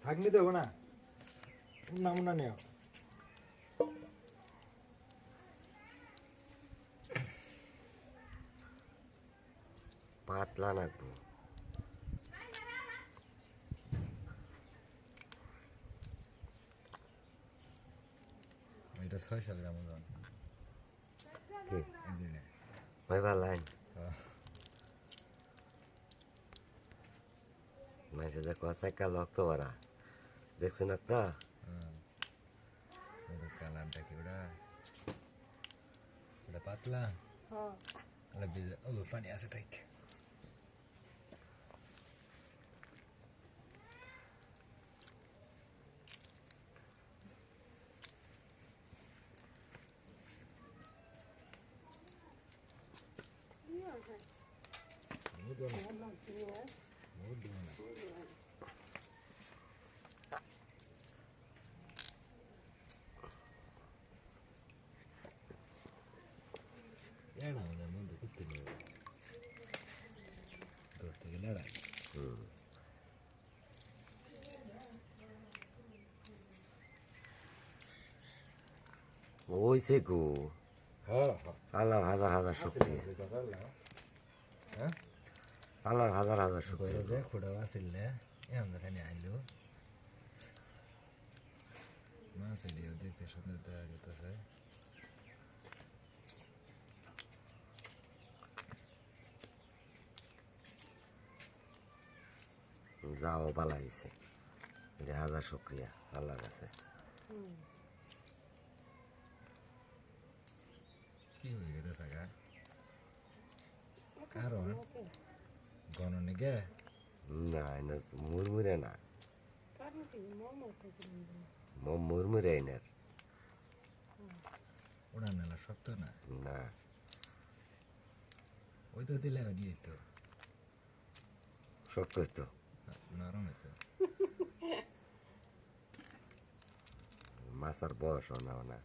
থাকনি দেবো না নামুনা নেও পাতলা নাকবো এটা 600 গ্রাম ওজন কি এই যে ভাই ভালাই মাঝে দেখো সাইকেল রক্ত ভরা দেখছেন একটা ওদের কালারটা কি ওটা পাতলা ওটা ভিজে ও পানি আছে তাই ఏడా ఉంది ముందు కుత్తిని దొరికి లేడా ওই সে গো হ্যাঁ আল্লাহর হাজার হাজার শক্তি হ্যাঁ আল্লাহর হাজার হাজার শক্তি যে খুঁড়া আসলে এমন খানি আইলো মাছ এলিও দেখতে সুন্দর দেখা যেতেছে যাও পালা হয়েছে এটা হাজার শুক্রিয়া আল্লাহর কাছে কি হয়ে গেছে গা কারণ গণনে গে না না মুরমুরে না মুরমুরে আইনার উড়ান মেলা শক্ত না না ওই তো দিলে দিয়ে তো শক্ত তো নরম হইতো মাছার বয়স না না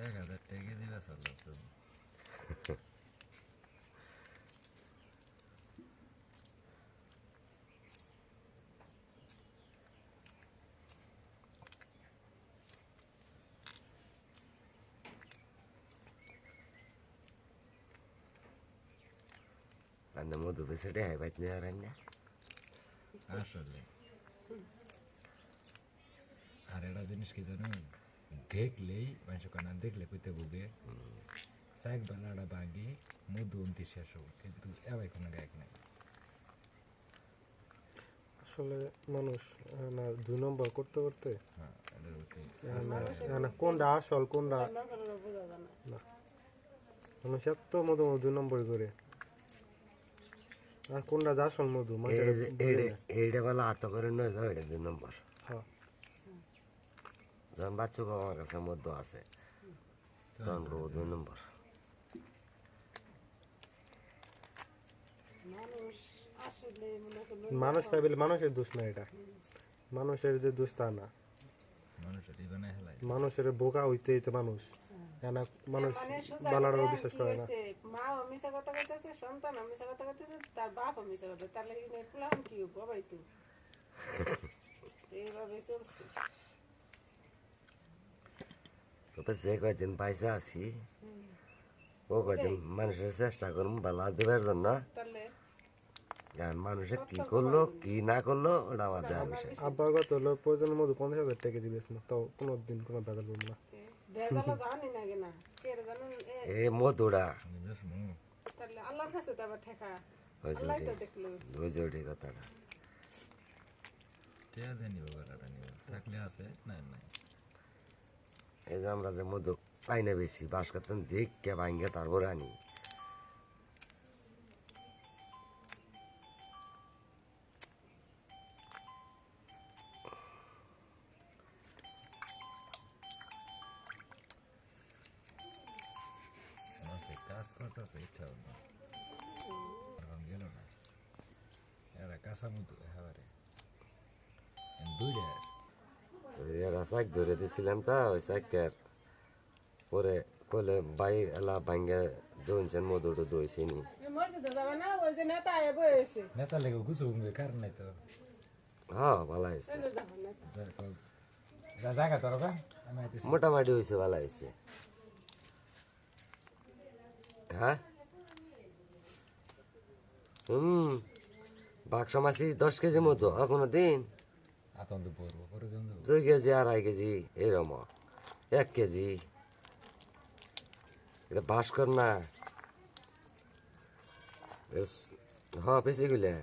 এক হাজার টাকা দিবে চলো আর মধু বেশি রে বাইত নিয়ে আর না আসলে আর একটা জিনিস কি জানো দেখলেই মানুষ কানা দেখলে কইতে বুকে সাইক বেলাটা ভাঙি মধু অন্তি শেষ হোক কিন্তু এবার কোনো গায়ক নাই আসলে মানুষ না 2 নম্বর করতে করতে হ্যাঁ এটা ওকে না কোনটা আসল কোনটা না মানুষ এত মধু 2 নম্বর করে আর কোনটা আসল মধু এইটা বেলা হাত করে নয় যাও এটা 2 নম্বর হ্যাঁ যখন বাচ্চা আমার কাছে মধ্যে আছে তখন 2 নম্বর মানুষ তাই বলে মানুষের দোষ না এটা মানুষের যে দোষ তা না মানুষের এই বানায় হেলাই মানুষের বোকা হইতে হইতে মানুষ না মানুষ বালারও বিশ্বাস করে না মা মিশা কথা কইতেছে সন্তান মিশা কথা কইতেছে তার বাপ মিশা কথা তার লাগি ফুলাম কি বাবাই তো এইভাবে চলছে তবে যে কয়দিন পাইসা আছি ও কয়দিন মানুষের চেষ্টা করুন বালা দেবার জন্য তাহলে আর মানুষে কি করলো কি না করলো ওটা আমার জানা বিষয় আব্বা কত হলো প্রয়োজনের মধ্যে 50,000 টাকা দিবেস না তাও কোনোদিন কোনো বেদা করবো না বেজালা জানি না কেনা কে জানেন এ মধুরা তাহলে আল্লাহর কাছে তো আবার ঠেকা হয়েছে আল্লাহ তো দেখলো হয়েছে ওটি কথাটা টিয়া দিয়ে নিব গলাটা নিব থাকলে আছে নাই নাই এই যে আমরা যে মধু পাই না বেশি বাস করতেন দেখে ভাঙ্গে তারপরে আনি কাজ করতে ইচ্ছা হল না এখন গেল না এরা কাঁচা মতো এবারে দুইটা এরা শাক ধরে দিছিলাম তা ওই শাকের পরে কলে বাই এলা ভাঙ্গে দইছেন মধুটো দইছে নি মসজিদে যাবে না ওই যে নেতা আয়া বয়েছে নেতা লেগে গুছো কারণ নাই তো হ্যাঁ ভালো হয়েছে ওই যে দেখো নেতা জায়গা তোর আমি আইতেছি মোটামুটি হয়েছে ভালো হয়েছে হ্যাঁ বাক্স মাছি 10 কেজি মতো কোনো দিন আতঙ্ক পড়বো পরে দিন 2 কেজি 2.5 কেজি এরম 1 কেজি এটা বাস কর না হ্যাঁ বেশি গুলে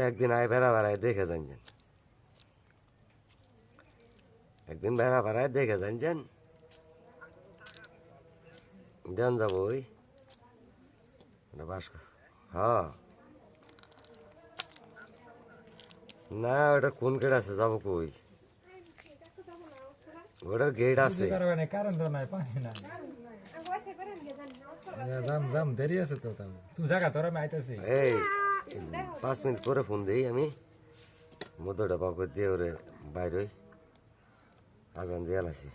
একদিন আয় বেড়া বেড়ায় দেখে যান একদিন বেড়া বেড়ায় দেখে যান যান যাবো ওই বাস হ্যাঁ না ওটা কোন গেট আছে যাবো কই ওটার গেট আছে কারণ তো নাই পানি নাই জাম দেরি আছে তো তাও তুমি জায়গা তোর আমি আইতেছি এই 5 মিনিট পরে ফোন দিই আমি মধ্যটা পাক দিয়ে ওরে বাইরে আজান দিয়ে আছি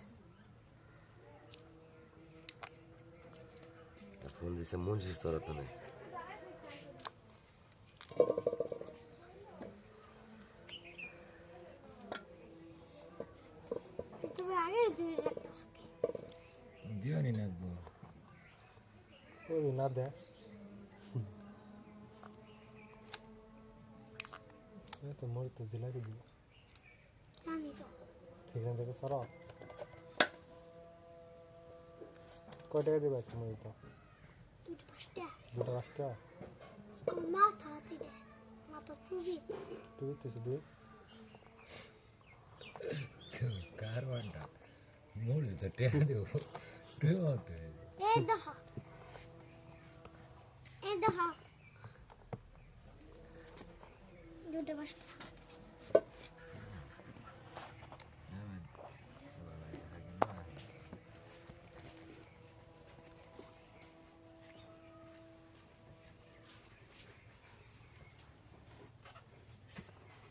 ফোন দিছে মনজির চড়া তো নেই দিও নি নাকবো ওই না দে তো মরে তো দিলাই দিবি ঠিক আছে দেখে সর কয় টাকা দিবে তুমি তো 2 মাথা থেকে মাথা চুরি তুই তো শুধু কারওয়ানটা মুরজি তো টেনে দেবো টেনে এই দেখো দুটো পাঁচটা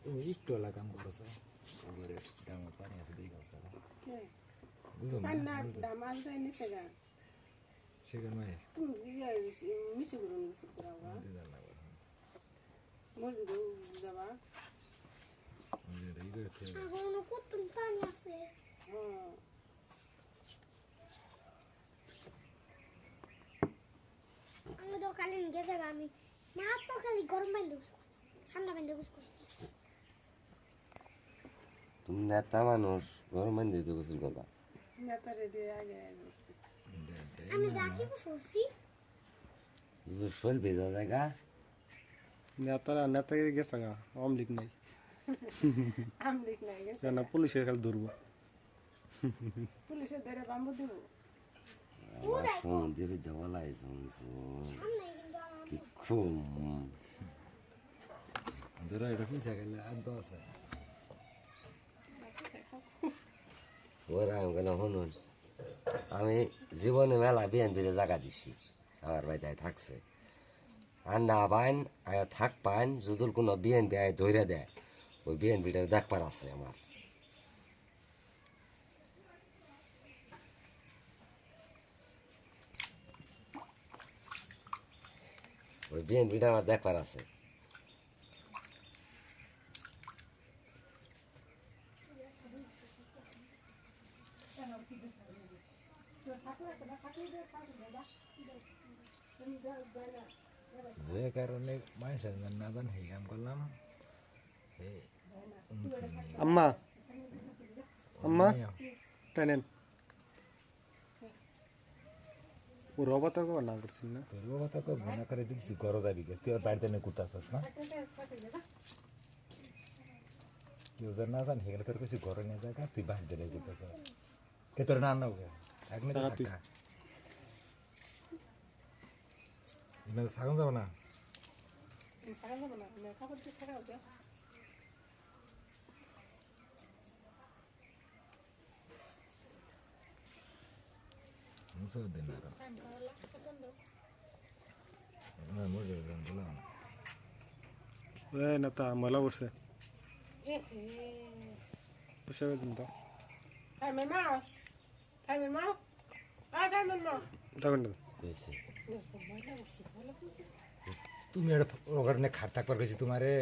তুমি একটু এলা কাম করছো ঘরে ডাঙর পানি আছে দিয়ে গাছ কে বুঝো কান্না দামাল যাই নিছে গা সেখানে মাই তুমি মিশে করুন মিশে করাবা মসজিদে যাবা এখনো কত পানি আছে হ্যাঁ আমি তো কালি গেছে আমি মাত্র খালি গরম পানি দেবো ঠান্ডা পানি দেবো তুমি নেতা মানুষ গরম দিতে গোসল করবা নেতা রেডি আগে আমি যাকে বসছি শরীর ভেজা জায়গা নেতাগিরি গেছে গা আমলিক নাই আমলিক নাই গেছে না পুলিশের খালি ধরবো পুলিশে ধরে বাম্বু দিব সমুদ্রে যাওয়া লাগছে কি খুব ধরো এটা পয়সা গেলে আনতে আছে ওরা আমি কেন শুনুন আমি জীবনে মেলা বিয়ান দিলে জায়গা দিচ্ছি আমার বাড়িতে থাকছে আর না পাইন থাক পাইন যদি কোনো বিএন দেয় ধরে দেয় ওই বিএন বিটার দেখবার আছে আমার ওই বিএন বিটা আমার দেখবার আছে যে কারণে মানুষের না জান হে কাম করলাম আম্মা আম্মা টানেন ও রবা তো না করছিস না তোর বাবা তো করবো না করে দিচ্ছি গরো দাবি তুই আর বাড়িতে নিয়ে কুতাছস না কেউ যেন না জান হেগলে তোর কিছু ঘরে নিয়ে যায় তুই বাড়িতে নিয়ে কুতাছস কে তোর না আনবো এক মিনিট থাকা ইমেল সাগন যাবো না সারা যাবো না খাবার দিয়ে ছাড়া হবে বুঝো দিন আর মজা বলো না এ না তা ময়লা পড়ছে বসে দিন তো Fai mal. Fai mal. Fai mal. যাবেন না বেশি তুমি এটা ওখানে খাট থাকবার গেছি তোমারে